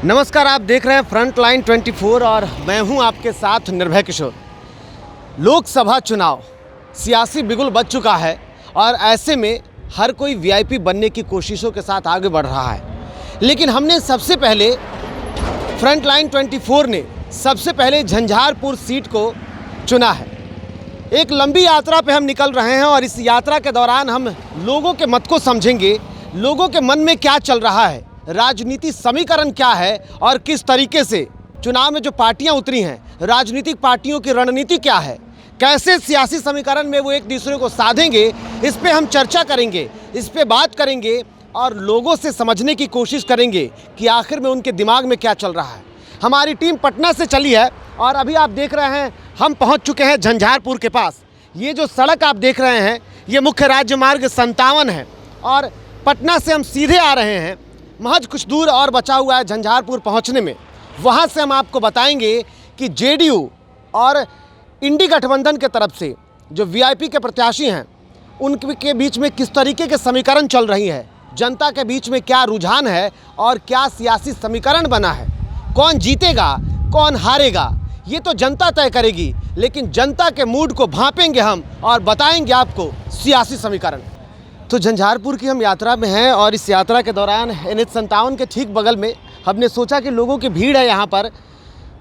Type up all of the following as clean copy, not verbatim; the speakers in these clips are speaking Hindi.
नमस्कार, आप देख रहे हैं फ्रंटलाइन 24 और मैं हूं आपके साथ निर्भय किशोर। लोकसभा चुनाव सियासी बिगुल बज चुका है और ऐसे में हर कोई वीआईपी बनने की कोशिशों के साथ आगे बढ़ रहा है। लेकिन हमने सबसे पहले फ्रंटलाइन 24 ने सबसे पहले झंझारपुर सीट को चुना है। एक लंबी यात्रा पे हम निकल रहे हैं और इस यात्रा के दौरान हम लोगों के मत को समझेंगे, लोगों के मन में क्या चल रहा है, राजनीति समीकरण क्या है और किस तरीके से चुनाव में जो पार्टियां उतरी हैं, राजनीतिक पार्टियों की रणनीति क्या है, कैसे सियासी समीकरण में वो एक दूसरे को साधेंगे, इस पे हम चर्चा करेंगे, इस पे बात करेंगे और लोगों से समझने की कोशिश करेंगे कि आखिर में उनके दिमाग में क्या चल रहा है। हमारी टीम पटना से चली है और अभी आप देख रहे हैं हम पहुंच चुके हैं झंझारपुर के पास। ये जो सड़क आप देख रहे हैं ये मुख्य राज्य मार्ग 57 है और पटना से हम सीधे आ रहे हैं। महज कुछ दूर और बचा हुआ है झंझारपुर पहुंचने में। वहां से हम आपको बताएंगे कि जेडीयू और इंडी गठबंधन के तरफ से जो वीआईपी के प्रत्याशी हैं उनके बीच में किस तरीके के समीकरण चल रही है, जनता के बीच में क्या रुझान है और क्या सियासी समीकरण बना है, कौन जीतेगा कौन हारेगा ये तो जनता तय करेगी। लेकिन जनता के मूड को भांपेंगे हम और बताएंगे आपको सियासी समीकरण। तो झंझारपुर की हम यात्रा में हैं और इस यात्रा के दौरान NH-57 के ठीक बगल में हमने सोचा कि लोगों की भीड़ है, यहाँ पर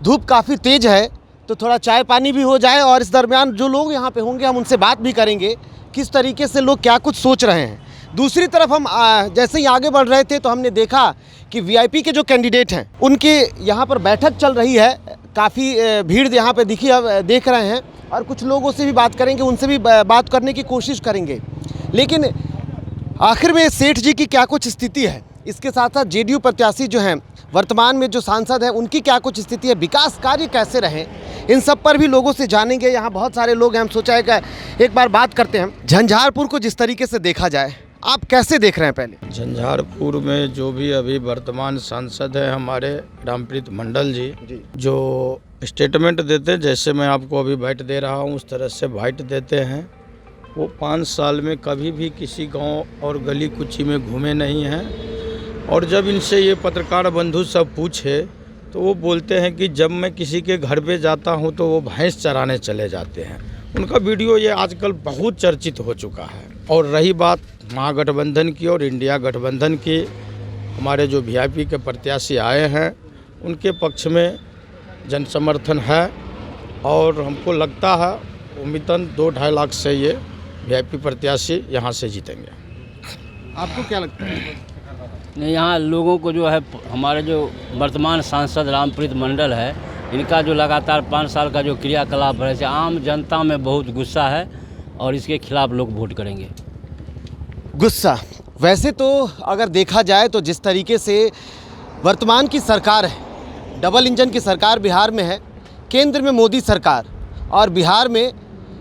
धूप काफ़ी तेज़ है तो थोड़ा चाय पानी भी हो जाए और इस दरमियान जो लोग यहाँ पे होंगे हम उनसे बात भी करेंगे किस तरीके से लोग क्या कुछ सोच रहे हैं। दूसरी तरफ हम जैसे ही आगे बढ़ रहे थे तो हमने देखा कि वीआईपी के जो कैंडिडेट हैं उनके यहाँ पर बैठक चल रही है। काफ़ी भीड़ यहाँ पर दिखी, अब देख रहे हैं और कुछ लोगों से भी बात करेंगे, उनसे भी बात करने की कोशिश करेंगे। लेकिन आखिर में सेठ जी की क्या कुछ स्थिति है, इसके साथ साथ जेडीयू प्रत्याशी जो हैं वर्तमान में जो सांसद हैं उनकी क्या कुछ स्थिति है, विकास कार्य कैसे रहे, इन सब पर भी लोगों से जानेंगे। यहाँ बहुत सारे लोग हैं, हम सोचा है कि एक बार बात करते हैं। झंझारपुर को जिस तरीके से देखा जाए आप कैसे देख रहे हैं? पहले झंझारपुर में जो भी अभी वर्तमान सांसद है हमारे रामप्रीत मंडल जी, जो स्टेटमेंट देते हैं, जैसे मैं आपको अभी बाइट दे रहा हूँ उस तरह से बाइट देते हैं। वो 5 साल में कभी भी किसी गांव और गली कुची में घूमे नहीं हैं और जब इनसे ये पत्रकार बंधु सब पूछे तो वो बोलते हैं कि जब मैं किसी के घर पे जाता हूं तो वो भैंस चराने चले जाते हैं। उनका वीडियो ये आजकल बहुत चर्चित हो चुका है। और रही बात महागठबंधन की और इंडिया गठबंधन की, हमारे जो वीआईपी के प्रत्याशी आए हैं उनके पक्ष में जन समर्थन है और हमको लगता है उम्मीदन 2-2.5 लाख से ये वीआईपी प्रत्याशी यहाँ से जीतेंगे। आपको क्या लगता है? नहीं, यहाँ लोगों को जो है हमारे जो वर्तमान सांसद रामप्रीत मंडल है इनका जो लगातार 5 साल का जो क्रियाकलाप है आम जनता में बहुत गुस्सा है और इसके खिलाफ लोग वोट करेंगे। गुस्सा वैसे तो अगर देखा जाए तो जिस तरीके से वर्तमान की सरकार है, डबल इंजन की सरकार बिहार में है, केंद्र में मोदी सरकार और बिहार में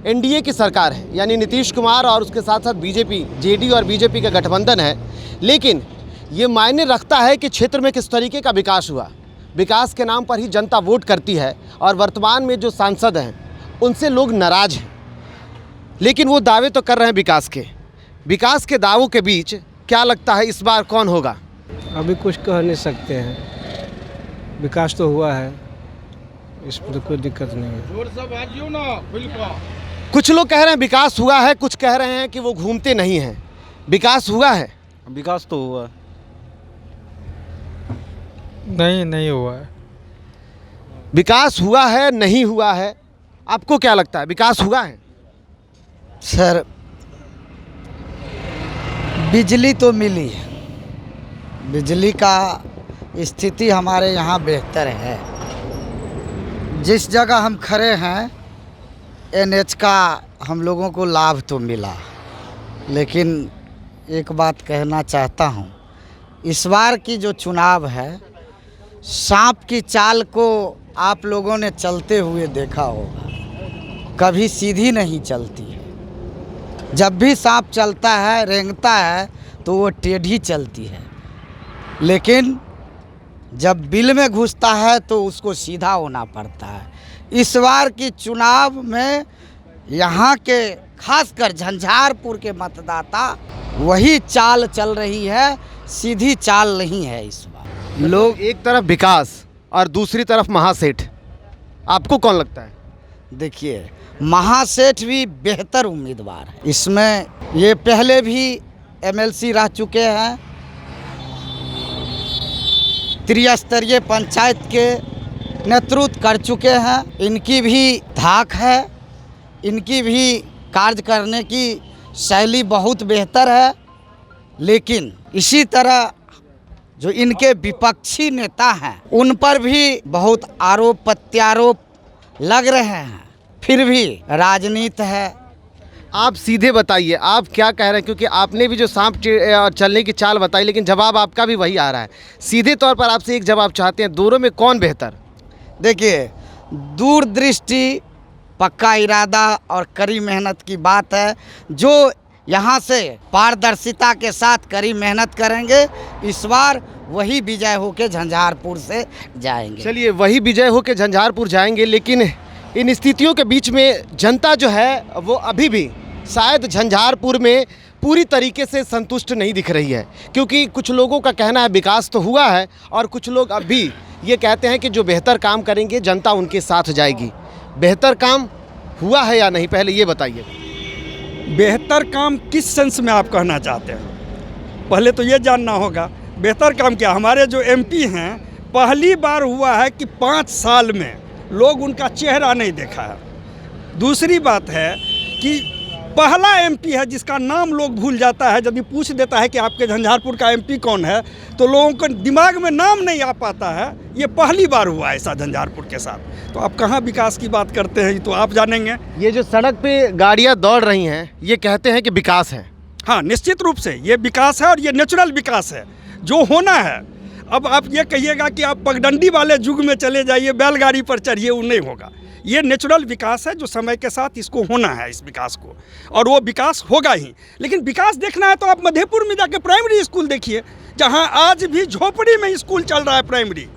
एनडीए की सरकार है, यानी नीतीश कुमार और उसके साथ साथ बीजेपी, जेडीयू और बीजेपी का गठबंधन है। लेकिन ये मायने रखता है कि क्षेत्र में किस तरीके का विकास हुआ। विकास के नाम पर ही जनता वोट करती है और वर्तमान में जो सांसद हैं उनसे लोग नाराज हैं। लेकिन वो दावे तो कर रहे हैं विकास के दावों के बीच क्या लगता है इस बार कौन होगा? अभी कुछ कह नहीं सकते हैं, विकास तो हुआ है, इस पर कोई दिक्कत नहीं है। कुछ लोग कह रहे हैं विकास हुआ है, कुछ कह रहे हैं कि वो घूमते नहीं हैं। विकास हुआ है? विकास तो हुआ है। नहीं हुआ है। विकास हुआ है नहीं हुआ है, आपको क्या लगता है विकास हुआ है? सर, बिजली तो मिली है, बिजली का स्थिति हमारे यहाँ बेहतर है। जिस जगह हम खड़े हैं NH का हम लोगों को लाभ तो मिला, लेकिन एक बात कहना चाहता हूँ, इस बार की जो चुनाव है सांप की चाल को आप लोगों ने चलते हुए देखा होगा, कभी सीधी नहीं चलती है। जब भी सांप चलता है, रेंगता है तो वो टेढ़ी चलती है, लेकिन जब बिल में घुसता है तो उसको सीधा होना पड़ता है। इस बार की चुनाव में यहाँ के खासकर झंझारपुर के मतदाता वही चाल चल रही है, सीधी चाल नहीं है इस बार। लोग एक तरफ विकास और दूसरी तरफ महासेठ, आपको कौन लगता है? देखिए, महासेठ भी बेहतर उम्मीदवार है। इसमें ये पहले भी एमएलसी रह चुके हैं, त्रिस्तरीय पंचायत के नेतृत्व कर चुके हैं। इनकी भी धाक है, इनकी भी कार्य करने की शैली बहुत बेहतर है। लेकिन इसी तरह जो इनके विपक्षी नेता हैं उन पर भी बहुत आरोप प्रत्यारोप लग रहे हैं। फिर भी राजनीति है। आप सीधे बताइए, आप क्या कह रहे हैं? क्योंकि आपने भी जो सांप चलने की चाल बताई, लेकिन जवाब आपका भी वही आ रहा है। सीधे तौर पर आपसे एक जवाब चाहते हैं, दोनों में कौन बेहतर? देखिए, दूरदृष्टि, पक्का इरादा और कड़ी मेहनत की बात है। जो यहाँ से पारदर्शिता के साथ कड़ी मेहनत करेंगे, इस बार वही विजय होके झंझारपुर से जाएंगे। चलिए, वही विजय होके झंझारपुर जाएंगे, लेकिन इन स्थितियों के बीच में जनता जो है वो अभी भी शायद झंझारपुर में पूरी तरीके से संतुष्ट नहीं दिख रही है। क्योंकि कुछ लोगों का कहना है विकास तो हुआ है, और कुछ लोग अब भी ये कहते हैं कि जो बेहतर काम करेंगे जनता उनके साथ जाएगी। बेहतर काम हुआ है या नहीं, पहले ये बताइए। बेहतर काम किस सेंस में आप कहना चाहते हैं? पहले तो ये जानना होगा बेहतर काम क्या। हमारे जो एमपी हैं, पहली बार हुआ है कि 5 साल में लोग उनका चेहरा नहीं देखा है। दूसरी बात है कि पहला एमपी है जिसका नाम लोग भूल जाता है। यदि पूछ देता है कि आपके झंझारपुर का एमपी कौन है, तो लोगों को दिमाग में नाम नहीं आ पाता है। ये पहली बार हुआ ऐसा झंझारपुर के साथ। तो आप कहाँ विकास की बात करते हैं, ये तो आप जानेंगे। ये जो सड़क पे गाड़ियाँ दौड़ रही हैं, ये कहते हैं कि विकास है। हाँ, निश्चित रूप से ये विकास है, और ये नेचुरल विकास है जो होना है। अब आप ये कहिएगा कि आप पगडंडी वाले युग में चले जाइए, बैलगाड़ी पर चढ़िए, वो नहीं होगा। ये नेचुरल विकास है जो समय के साथ इसको होना है, इस विकास को, और वो विकास होगा ही। लेकिन विकास देखना है तो आप मधेपुर में जाके प्राइमरी स्कूल देखिए, जहाँ आज भी झोपड़ी में स्कूल चल रहा है। प्राइमरी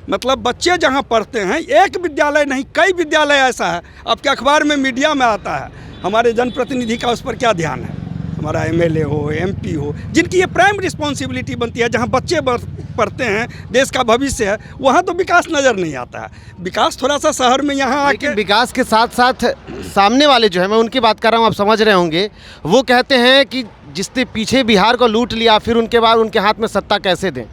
मतलब बच्चे जहाँ पढ़ते हैं, एक विद्यालय नहीं कई विद्यालय ऐसा है। आपके अखबार में, मीडिया में आता है। हमारे जनप्रतिनिधि का उस पर क्या ध्यान है? हमारा एमएलए हो, एमपी हो, जिनकी ये प्राइम रिस्पॉन्सिबिलिटी बनती है, जहाँ बच्चे पढ़ते हैं, देश का भविष्य है, वहाँ तो विकास नज़र नहीं आता है। विकास थोड़ा सा शहर में यहाँ आके, विकास के साथ साथ सामने वाले जो है, मैं उनकी बात कर रहा हूँ, आप समझ रहे होंगे, वो कहते हैं कि जिसने पीछे बिहार को लूट लिया, फिर उनके बाद उनके हाथ में सत्ता कैसे दें?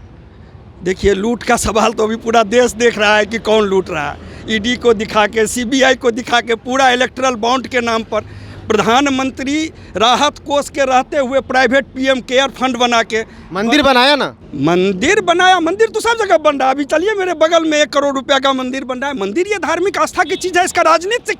देखिए, लूट का सवाल तो अभी पूरा देश देख रहा है कि कौन लूट रहा है। ईडी को दिखा के, सीबीआई को दिखा के, पूरा इलेक्टरल बॉन्ड के नाम पर प्रधानमंत्री राहत कोष के रहते हुए प्राइवेट पीएम केयर फंड बना के मंदिर बनाया ना। मंदिर बनाया। मंदिर तो सब जगह बन रहा है। अभी चलिए, मेरे बगल में 1 करोड़ रुपया का मंदिर बन रहा है। मंदिर ये धार्मिक आस्था की चीज़ है, इसका राजनीति से